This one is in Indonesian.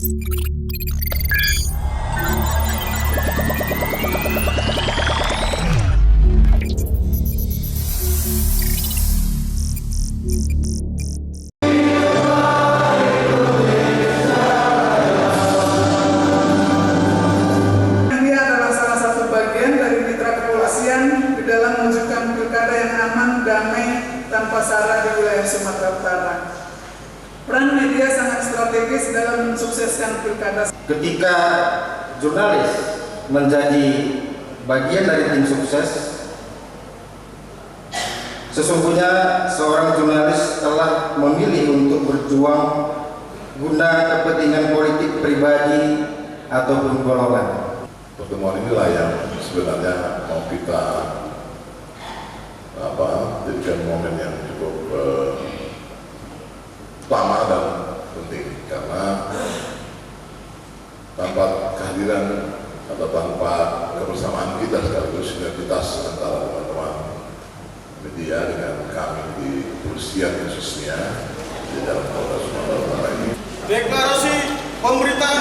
dalam mewujudkan pilkada yang aman, damai, tanpa sara di wilayah Sumatera Utara. Peran media sangat strategis dalam mensukseskan pilkada. Ketika jurnalis menjadi bagian dari tim sukses, sesungguhnya seorang jurnalis telah memilih untuk berjuang guna kepentingan politik pribadi ataupun golongan. Pertemuan inilah yang sebenarnya mau kita jadikan momen yang cukup utama dan penting, karena tanpa kehadiran atau tanpa kebersamaan kita sekaligus sinergitas antara teman-teman media dengan kami di kepolisian khususnya di dalam Polda Sumatera Utara ini. Deklarasi pemberitaan